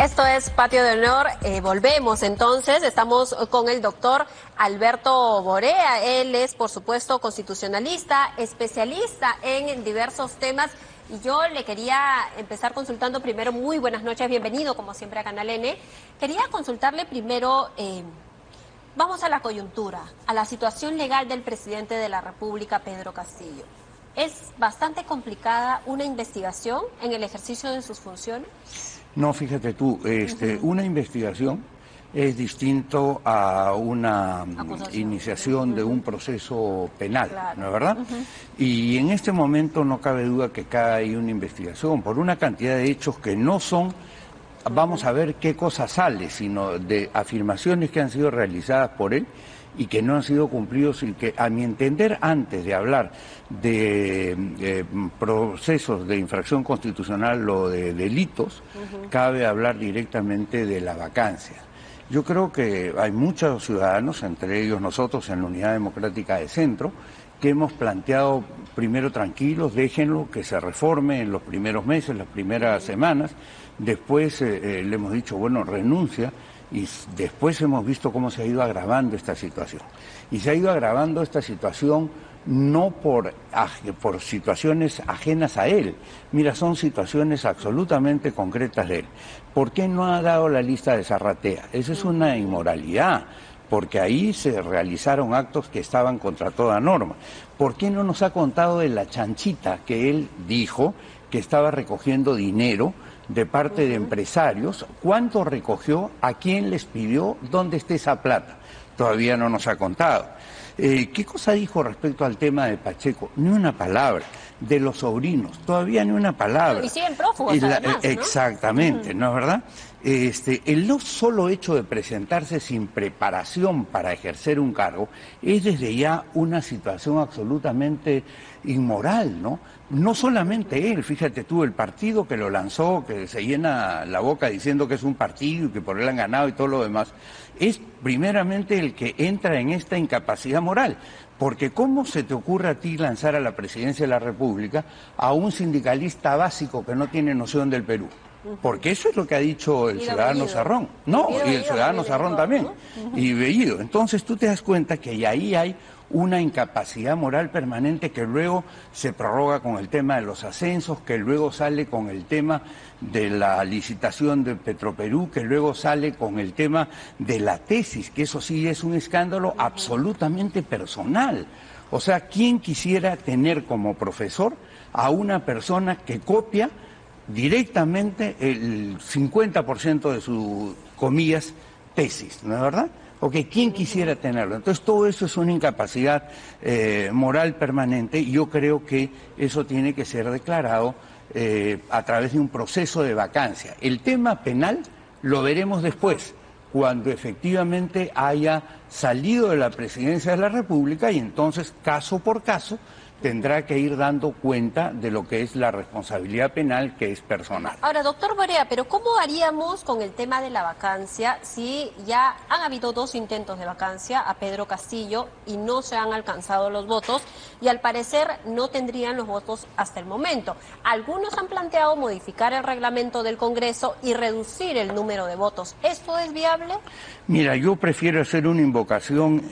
Esto es Patio de Honor. Volvemos entonces. Estamos con el doctor Alberto Borea. Él es, por supuesto, constitucionalista, especialista en diversos temas. Y yo le quería empezar consultando primero. Muy buenas noches, bienvenido como siempre a Canal N. Quería consultarle primero, vamos a la coyuntura, a la situación legal del presidente de la República, Pedro Castillo. ¿Es bastante complicada una investigación en el ejercicio de sus funciones? No, fíjate tú, una investigación es distinto a una iniciación de un proceso penal, claro. ¿No es verdad? Y en este momento no cabe duda que hay una investigación por una cantidad de hechos que no son, vamos a ver qué cosa sale, sino de afirmaciones que han sido realizadas por él y que no han sido cumplidos y que, a mi entender, antes de hablar de procesos de infracción constitucional o de delitos, cabe hablar directamente de la vacancia. Yo creo que hay muchos ciudadanos, entre ellos nosotros en la Unidad Democrática de Centro, que hemos planteado primero tranquilos, déjenlo, que se reforme en los primeros meses, las primeras semanas, después le hemos dicho, bueno, renuncia. Y después hemos visto cómo se ha ido agravando esta situación. Y se ha ido agravando esta situación no por situaciones ajenas a él. Mira, son situaciones absolutamente concretas de él. ¿Por qué no ha dado la lista de Zarratea? Esa es una inmoralidad, porque ahí se realizaron actos que estaban contra toda norma. ¿Por qué no nos ha contado de la chanchita que él dijo que estaba recogiendo dinero de parte de empresarios? ¿Cuánto recogió? ¿A quién les pidió? ¿Dónde está esa plata? Todavía no nos ha contado. ¿Qué cosa dijo respecto al tema de Pacheco? Ni una palabra. De los sobrinos, todavía ni una palabra. Y siguen prófugos además, ¿no? Exactamente, ¿no es verdad? El no solo hecho de presentarse sin preparación para ejercer un cargo es desde ya una situación absolutamente inmoral, ¿no? No solamente él, fíjate tú, el partido que lo lanzó, que se llena la boca diciendo que es un partido y que por él han ganado y todo lo demás, es primeramente el que entra en esta incapacidad moral. Porque ¿cómo se te ocurre a ti lanzar a la presidencia de la República a un sindicalista básico que no tiene noción del Perú? Porque eso es lo que ha dicho el ciudadano Sarrón. No, y el ciudadano Sarrón también. Y Bellido. Entonces tú te das cuenta que ahí hay una incapacidad moral permanente que luego se prorroga con el tema de los ascensos, que luego sale con el tema de la licitación de Petroperú, que luego sale con el tema de la tesis, que eso sí es un escándalo absolutamente personal. O sea, ¿quién quisiera tener como profesor a una persona que copia directamente el 50% de sus, comillas, tesis, ¿no es verdad? Porque ¿quién quisiera tenerlo? Entonces todo eso es una incapacidad moral permanente y yo creo que eso tiene que ser declarado a través de un proceso de vacancia. El tema penal lo veremos después, cuando efectivamente haya salido de la presidencia de la República y entonces, caso por caso, tendrá que ir dando cuenta de lo que es la responsabilidad penal, que es personal. Ahora, doctor Borea, pero ¿cómo haríamos con el tema de la vacancia si ya han habido 2 intentos de vacancia a Pedro Castillo y no se han alcanzado los votos y al parecer no tendrían los votos hasta el momento? Algunos han planteado modificar el reglamento del Congreso y reducir el número de votos. ¿Esto es viable? Mira, yo prefiero hacer una invocación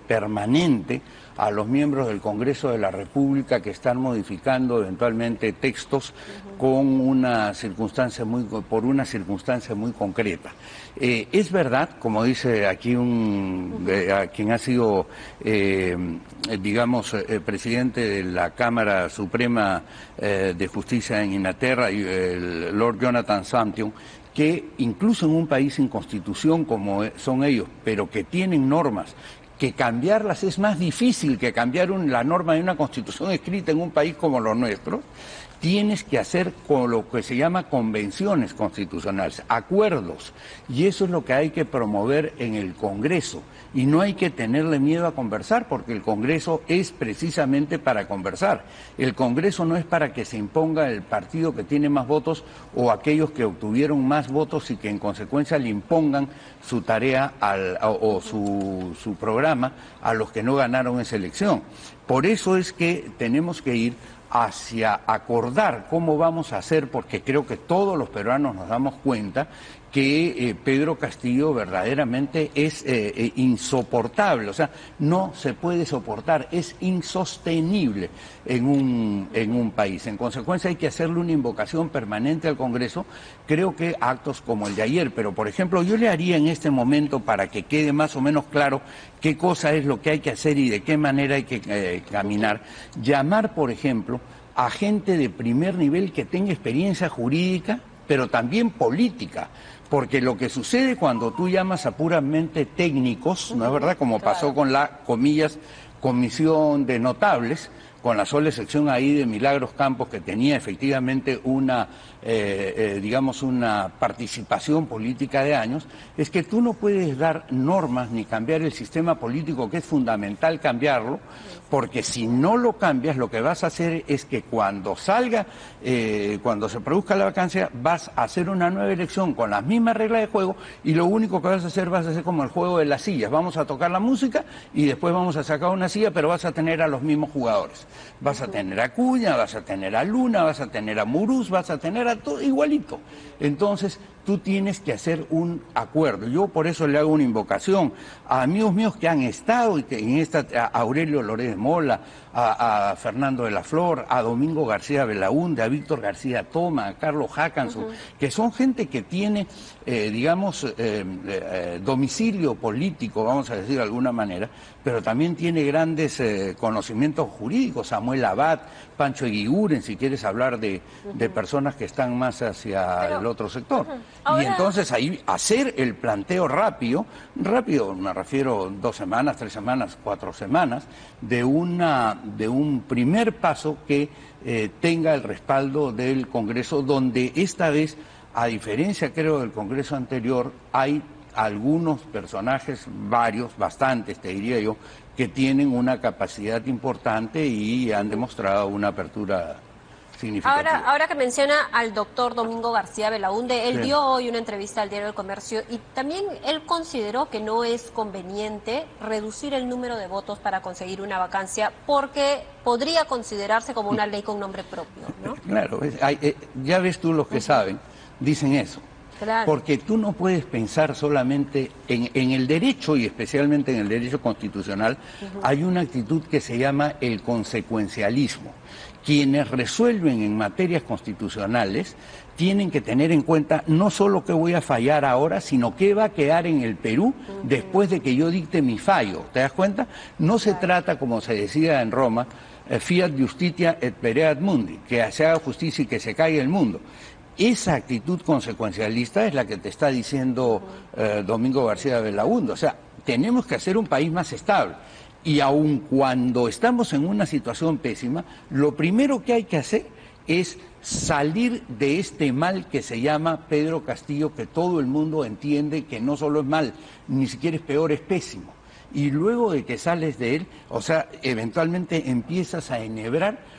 permanente a los miembros del Congreso de la República que están modificando eventualmente textos con una circunstancia por una circunstancia muy concreta. Es verdad, como dice aquí a quien ha sido, presidente de la Cámara Suprema de Justicia en Inglaterra, el Lord Jonathan Samtion, que incluso en un país sin constitución como son ellos, pero que tienen normas, que cambiarlas es más difícil que cambiar la norma de una constitución escrita en un país como lo nuestro, tienes que hacer con lo que se llama convenciones constitucionales, acuerdos, y eso es lo que hay que promover en el Congreso. Y no hay que tenerle miedo a conversar, porque el Congreso es precisamente para conversar. El Congreso no es para que se imponga el partido que tiene más votos o aquellos que obtuvieron más votos y que en consecuencia le impongan su tarea o su programa a los que no ganaron esa elección. Por eso es que tenemos que ir hacia acordar cómo vamos a hacer, porque creo que todos los peruanos nos damos cuenta que Pedro Castillo verdaderamente es insoportable, o sea, no se puede soportar, es insostenible en un país. En consecuencia hay que hacerle una invocación permanente al Congreso, creo que actos como el de ayer, pero por ejemplo yo le haría en este momento, para que quede más o menos claro qué cosa es lo que hay que hacer y de qué manera hay que caminar, llamar por ejemplo a gente de primer nivel que tenga experiencia jurídica, pero también política. Porque lo que sucede cuando tú llamas a puramente técnicos, ¿no es verdad? Como pasó con la, comillas, comisión de notables, con la sola excepción ahí de Milagros Campos, que tenía efectivamente una, digamos, una participación política de años, es que tú no puedes dar normas ni cambiar el sistema político, que es fundamental cambiarlo, porque si no lo cambias, lo que vas a hacer es que cuando salga, cuando se produzca la vacancia, vas a hacer una nueva elección con las mismas reglas de juego y lo único que vas a hacer como el juego de las sillas. Vamos a tocar la música y después vamos a sacar una silla, pero vas a tener a los mismos jugadores. Vas a tener a Acuña, vas a tener a Luna, vas a tener a Murús, vas a tener a todo igualito. Entonces, tú tienes que hacer un acuerdo. Yo por eso le hago una invocación a amigos míos que han estado y que en esta, a Aurelio Lorés de Mola, a Fernando de la Flor, a Domingo García Belaúnde, a Víctor García Toma, a Carlos Hackanson, que son gente que tiene, digamos, domicilio político, vamos a decir de alguna manera, pero también tiene grandes conocimientos jurídicos, Samuel Abad, Pancho Eguiguren, si quieres hablar de personas que están más hacia el otro sector. Ahora... Y entonces ahí hacer el planteo rápido me refiero 2 semanas, 3 semanas, 4 semanas, de un primer paso que tenga el respaldo del Congreso, donde esta vez, a diferencia creo del Congreso anterior, hay algunos personajes, bastantes te diría yo, que tienen una capacidad importante y han demostrado una apertura significativa. Ahora que menciona al doctor Domingo García Belaúnde, él dio hoy una entrevista al Diario del Comercio y también él consideró que no es conveniente reducir el número de votos para conseguir una vacancia porque podría considerarse como una ley con nombre propio, ¿no? Claro, ya ves tú los que saben, dicen eso. Claro. Porque tú no puedes pensar solamente en el derecho, y especialmente en el derecho constitucional, hay una actitud que se llama el consecuencialismo. Quienes resuelven en materias constitucionales tienen que tener en cuenta no solo qué voy a fallar ahora, sino qué va a quedar en el Perú después de que yo dicte mi fallo. ¿Te das cuenta? No se trata, como se decía en Roma, fiat justitia et pereat mundi, que se haga justicia y que se caiga el mundo. Esa actitud consecuencialista es la que te está diciendo Domingo García Belaúnde. O sea, tenemos que hacer un país más estable. Y aun cuando estamos en una situación pésima, lo primero que hay que hacer es salir de este mal que se llama Pedro Castillo, que todo el mundo entiende que no solo es mal, ni siquiera es peor, es pésimo. Y luego de que sales de él, o sea, eventualmente empiezas a enhebrar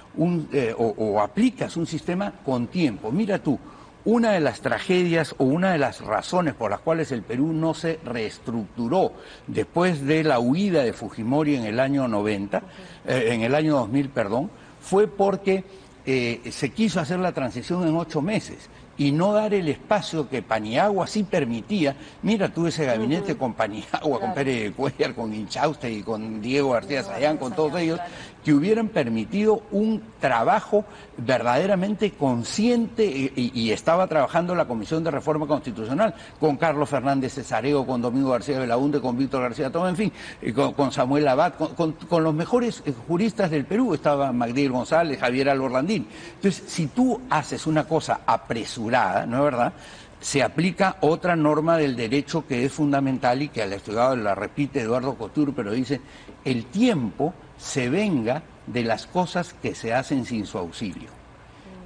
o aplicas un sistema con tiempo. Mira tú, una de las tragedias o una de las razones por las cuales el Perú no se reestructuró después de la huida de Fujimori en el año 2000, fue porque se quiso hacer la transición en 8 meses y no dar el espacio que Paniagua sí permitía. Mira tú ese gabinete con Paniagua, con Pérez de Cuellar, con Inchauste y con Diego García Sayán, con todos ellos, que hubieran permitido un trabajo verdaderamente consciente y estaba trabajando la Comisión de Reforma Constitucional con Carlos Fernández Cesareo, con Domingo García Belaúnde, con Víctor García Toma, en fin, con Samuel Abad, con los mejores juristas del Perú. Estaba Magdiel González, Javier Alborlandín. Entonces, si tú haces una cosa apresurada, ¿no es verdad?, se aplica otra norma del derecho que es fundamental y que al estudiado la repite Eduardo Couture, pero dice: el tiempo se venga de las cosas que se hacen sin su auxilio.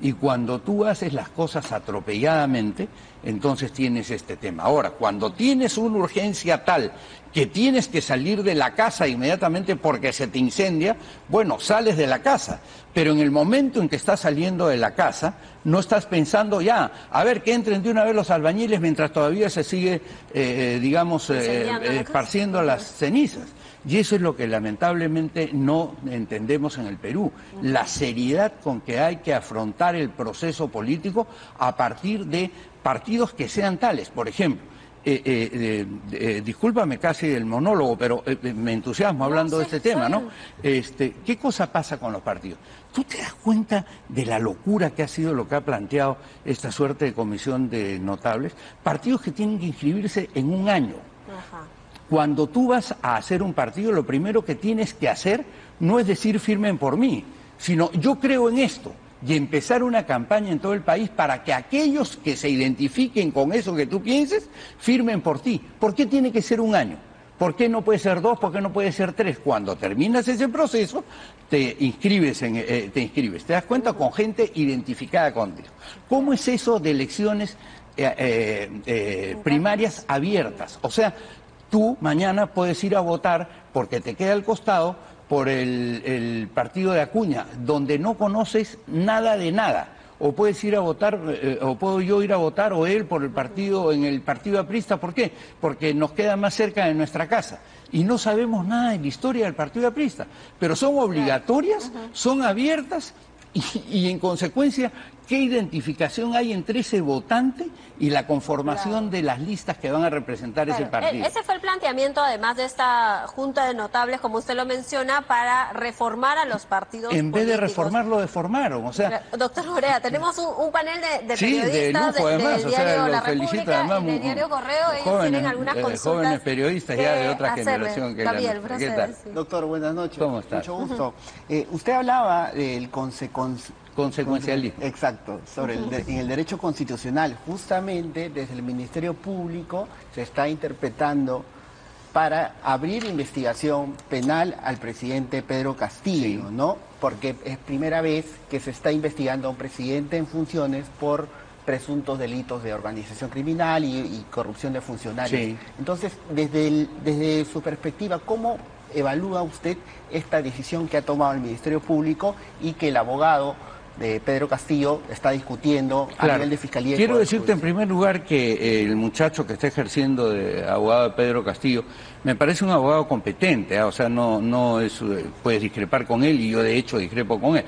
Y cuando tú haces las cosas atropelladamente, entonces tienes este tema. Ahora, cuando tienes una urgencia tal que tienes que salir de la casa inmediatamente porque se te incendia, bueno, sales de la casa. Pero en el momento en que estás saliendo de la casa, no estás pensando ya, a ver, que entren de una vez los albañiles mientras todavía se sigue, esparciendo las cenizas. Y eso es lo que lamentablemente no entendemos en el Perú, la seriedad con que hay que afrontar el proceso político a partir de partidos que sean tales. Por ejemplo, discúlpame casi el monólogo, pero me entusiasmo hablando de este tema, ¿no? ¿Qué cosa pasa con los partidos? ¿Tú te das cuenta de la locura que ha sido lo que ha planteado esta suerte de comisión de notables? Partidos que tienen que inscribirse en un año. Ajá. Cuando tú vas a hacer un partido, lo primero que tienes que hacer no es decir firmen por mí, sino yo creo en esto. Y empezar una campaña en todo el país para que aquellos que se identifiquen con eso que tú pienses, firmen por ti. ¿Por qué tiene que ser un año? ¿Por qué no puede ser 2? ¿Por qué no puede ser 3? Cuando terminas ese proceso, te inscribes. ¿Te das cuenta? Con gente identificada contigo. ¿Cómo es eso de elecciones primarias abiertas? O sea, tú mañana puedes ir a votar porque te queda al costado por el partido de Acuña, donde no conoces nada de nada. O puedes ir a votar, o puedo yo ir a votar, o él por el partido, en el partido aprista. ¿Por qué? Porque nos queda más cerca de nuestra casa. Y no sabemos nada de la historia del partido aprista. Pero son obligatorias, son abiertas, y en consecuencia, ¿qué identificación hay entre ese votante y la conformación de las listas que van a representar ese partido? Ese fue el planteamiento, además de esta Junta de Notables, como usted lo menciona, para reformar a los partidos En vez de reformarlo, deformaron. O sea, doctor Borea, tenemos un panel de sí, periodistas de lujo, además, del diario La felicito, República además, y del diario Correo. Ellos jóvenes, tienen algunas consultas. Jóvenes periodistas ya de otra hacerle. generación que Gabriel, la nuestra. ¿Qué tal? sí. Doctor, buenas noches. ¿Cómo estás? Mucho gusto. Usted hablaba del consecuencialismo. Exacto, sobre en el derecho constitucional. Justamente desde el Ministerio Público se está interpretando para abrir investigación penal al presidente Pedro Castillo, Sí. ¿no? Porque es primera vez que se está investigando a un presidente en funciones por presuntos delitos de organización criminal y corrupción de funcionarios. Sí. Entonces, desde su perspectiva, ¿cómo evalúa usted esta decisión que ha tomado el Ministerio Público y que el abogado de Pedro Castillo está discutiendo a nivel de Fiscalía? Quiero decirte en primer lugar que el muchacho que está ejerciendo de abogado de Pedro Castillo me parece un abogado competente, o sea, no es, puedes discrepar con él y yo de hecho discrepo con él,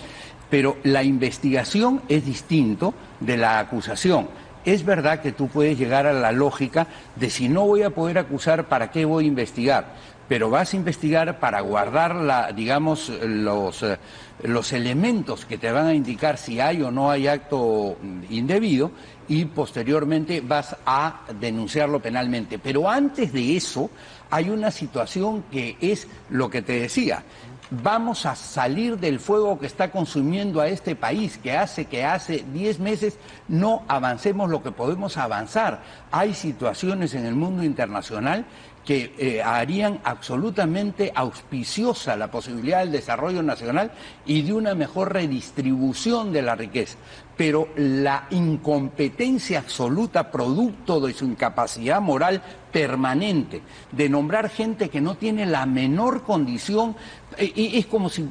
pero la investigación es distinto de la acusación. Es verdad que tú puedes llegar a la lógica de si no voy a poder acusar, ¿para qué voy a investigar? Pero vas a investigar para guardar digamos, los elementos que te van a indicar si hay o no hay acto indebido y posteriormente vas a denunciarlo penalmente. Pero antes de eso hay una situación que es lo que te decía. Vamos a salir del fuego que está consumiendo a este país, que hace 10 meses no avancemos lo que podemos avanzar. Hay situaciones en el mundo internacional que harían absolutamente auspiciosa la posibilidad del desarrollo nacional y de una mejor redistribución de la riqueza. Pero la incompetencia absoluta, producto de su incapacidad moral permanente, de nombrar gente que no tiene la menor condición, es como si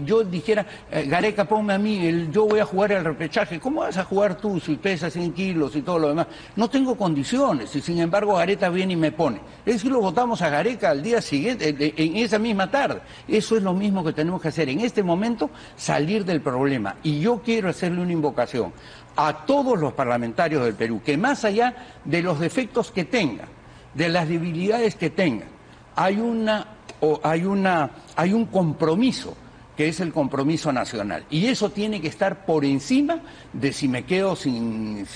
yo dijera, Gareca, ponme a mí, yo voy a jugar el repechaje. ¿Cómo vas a jugar tú si pesas 100 kilos y todo lo demás? No tengo condiciones y sin embargo Gareca viene y me pone. Es decir, lo votamos a Gareca al día siguiente, en esa misma tarde. Eso es lo mismo que tenemos que hacer en este momento, salir del problema. Y yo quiero hacerle una invocación a todos los parlamentarios del Perú, que más allá de los defectos que tengan, de las debilidades que tengan, hay un compromiso, que es el compromiso nacional. Y eso tiene que estar por encima de si me quedo sin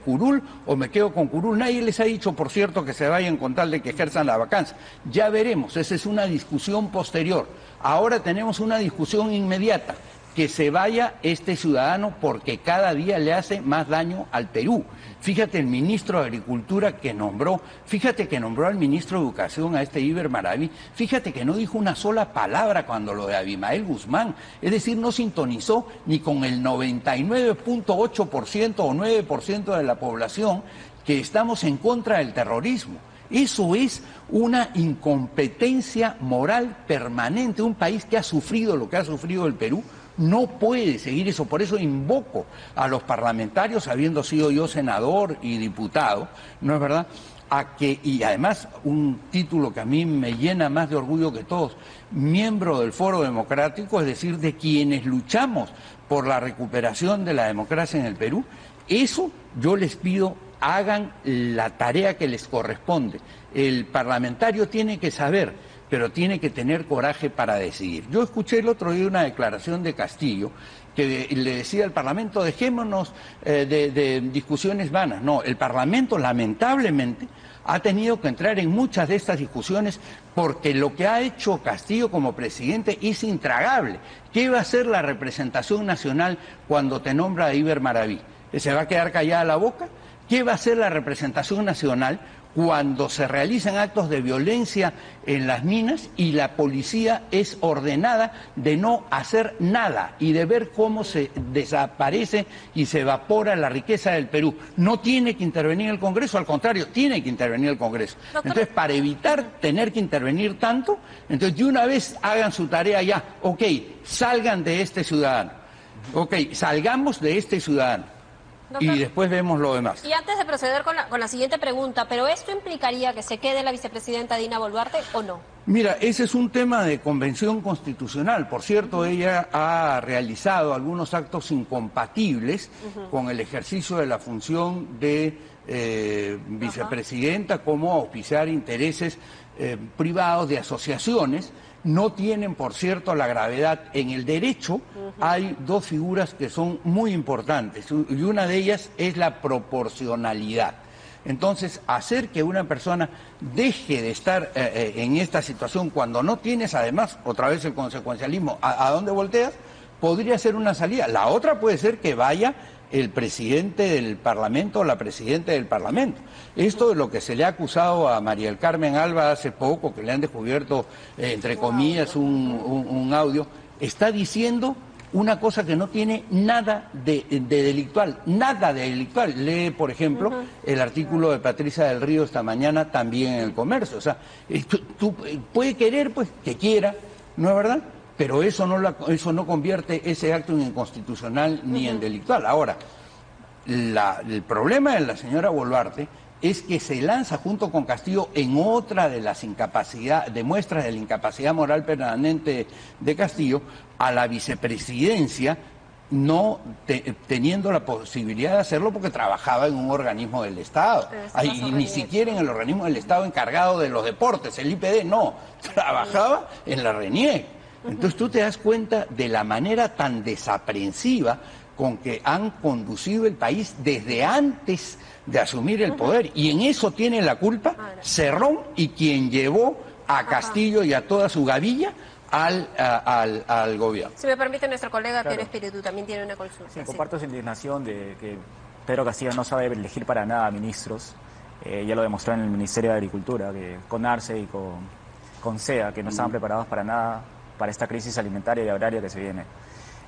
curul o me quedo con curul. Nadie les ha dicho, por cierto, que se vayan con tal de que ejerzan la vacancia. Ya veremos, esa es una discusión posterior. Ahora tenemos una discusión inmediata. Que se vaya este ciudadano porque cada día le hace más daño al Perú. Fíjate el ministro de Agricultura que nombró, fíjate que nombró al ministro de Educación, a este Iber Maraví, fíjate que no dijo una sola palabra cuando lo de Abimael Guzmán, es decir, no sintonizó ni con el 99.8% o 9% de la población que estamos en contra del terrorismo. Eso es una incompetencia moral permanente. Un país que ha sufrido lo que ha sufrido el Perú No puede seguir eso, por eso invoco a los parlamentarios, habiendo sido yo senador y diputado, ¿no es verdad?, a que, y además un título que a mí me llena más de orgullo que todos, miembro del Foro Democrático, es decir, de quienes luchamos por la recuperación de la democracia en el Perú, eso yo les pido, hagan la tarea que les corresponde. El parlamentario tiene que saber, pero tiene que tener coraje para decidir. Yo escuché el otro día una declaración de Castillo que le decía al Parlamento, dejémonos de discusiones vanas. No, el Parlamento lamentablemente ha tenido que entrar en muchas de estas discusiones porque lo que ha hecho Castillo como presidente es intragable. ¿Qué va a hacer la representación nacional cuando te nombra a Iber Maraví? ¿Se va a quedar callada la boca? ¿Qué va a hacer la representación nacional cuando se realizan actos de violencia en las minas y la policía es ordenada de no hacer nada y de ver cómo se desaparece y se evapora la riqueza del Perú? No tiene que intervenir el Congreso, al contrario, tiene que intervenir el Congreso. Entonces, para evitar tener que intervenir tanto, entonces de una vez hagan su tarea ya, ok, salgan de este ciudadano, ok, salgamos de este ciudadano. Doctor, y después vemos lo demás. Y antes de proceder con la siguiente pregunta, ¿pero esto implicaría que se quede la vicepresidenta Dina Boluarte o no? Mira, ese es un tema de convención constitucional. Por cierto, ella ha realizado algunos actos incompatibles con el ejercicio de la función de vicepresidenta, como auspiciar intereses privados de asociaciones. No tienen, por cierto, la gravedad. En el derecho hay dos figuras que son muy importantes y una de ellas es la proporcionalidad. Entonces, hacer que una persona deje de estar en esta situación cuando no tienes, además, otra vez el consecuencialismo, ¿a dónde volteas?, podría ser una salida. La otra puede ser que vaya el presidente del Parlamento o la presidenta del Parlamento. Esto de lo que se le ha acusado a María del Carmen Alba hace poco, que le han descubierto, entre comillas, un audio, está diciendo una cosa que no tiene nada de delictual, nada de delictual. Lee, por ejemplo, el artículo de Patricia del Río esta mañana también en El Comercio. O sea, tú puede querer, pues, que quiera, ¿no es verdad?, pero eso no convierte ese acto en inconstitucional ni en delictual. Ahora, el problema de la señora Boluarte es que se lanza junto con Castillo en otra de las muestras de la incapacidad moral permanente de Castillo a la vicepresidencia, no teniendo la posibilidad de hacerlo porque trabajaba en un organismo del Estado. Y ni siquiera en el organismo del Estado encargado de los deportes, el IPD, no, trabajaba en la RENIEC. Entonces tú te das cuenta de la manera tan desaprensiva con que han conducido el país desde antes de asumir el poder. Y en eso tiene la culpa Cerrón y quien llevó a Castillo y a toda su gavilla al gobierno. Si me permite, nuestro colega Pierre Espíritu también tiene una consulta. Sí, comparto esa indignación de que Pedro Castillo no sabe elegir para nada ministros. Ya lo demostró en el Ministerio de Agricultura, que con Arce y con SEA, que no estaban preparados para nada para esta crisis alimentaria y agraria que se viene.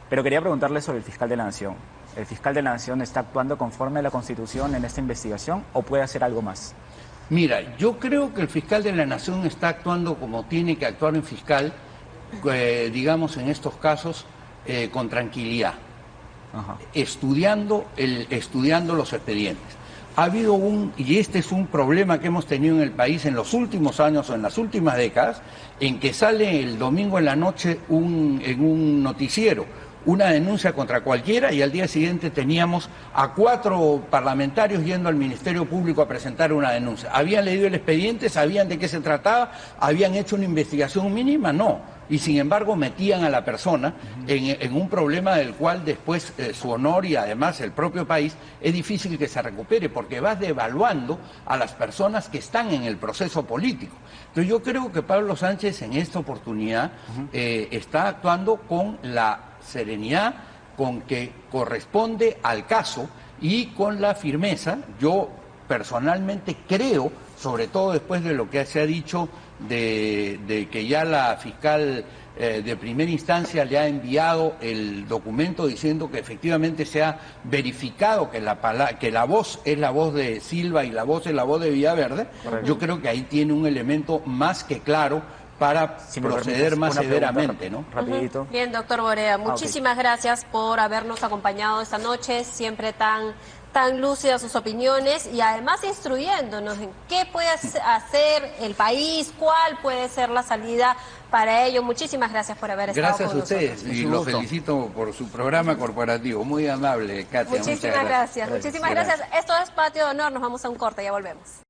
Pero quería preguntarle sobre el fiscal de la Nación. ¿El fiscal de la Nación está actuando conforme a la Constitución en esta investigación o puede hacer algo más? Mira, yo creo que el fiscal de la Nación está actuando como tiene que actuar un fiscal, digamos en estos casos, con tranquilidad, estudiando los expedientes. Ha habido y este es un problema que hemos tenido en el país en los últimos años o en las últimas décadas, en que sale el domingo en la noche en un noticiero una denuncia contra cualquiera y al día siguiente teníamos a 4 parlamentarios yendo al Ministerio Público a presentar una denuncia. ¿Habían leído el expediente? ¿Sabían de qué se trataba? ¿Habían hecho una investigación mínima? No. Y sin embargo metían a la persona en un problema del cual después su honor y además el propio país es difícil que se recupere porque vas devaluando a las personas que están en el proceso político. Entonces yo creo que Pablo Sánchez en esta oportunidad está actuando con la serenidad con que corresponde al caso y con la firmeza. Yo personalmente creo, sobre todo después de lo que se ha dicho de que ya la fiscal de primera instancia le ha enviado el documento diciendo que efectivamente se ha verificado que la voz es la voz de Silva y la voz es la voz de Villaverde. Correcto. Yo creo que ahí tiene un elemento más que claro para Si me proceder permites, más una pregunta severamente, ¿no? Rapidito. Bien, doctor Borea, muchísimas gracias por habernos acompañado esta noche, siempre tan lúcidas sus opiniones y además instruyéndonos en qué puede hacer el país, cuál puede ser la salida para ello. Muchísimas gracias por haber estado Gracias con a ustedes nosotros. y los felicito por su programa corporativo. Muy amable, Katia. Muchísimas muchas gracias. Muchísimas gracias. Esto es Patio de Honor, nos vamos a un corte, ya volvemos.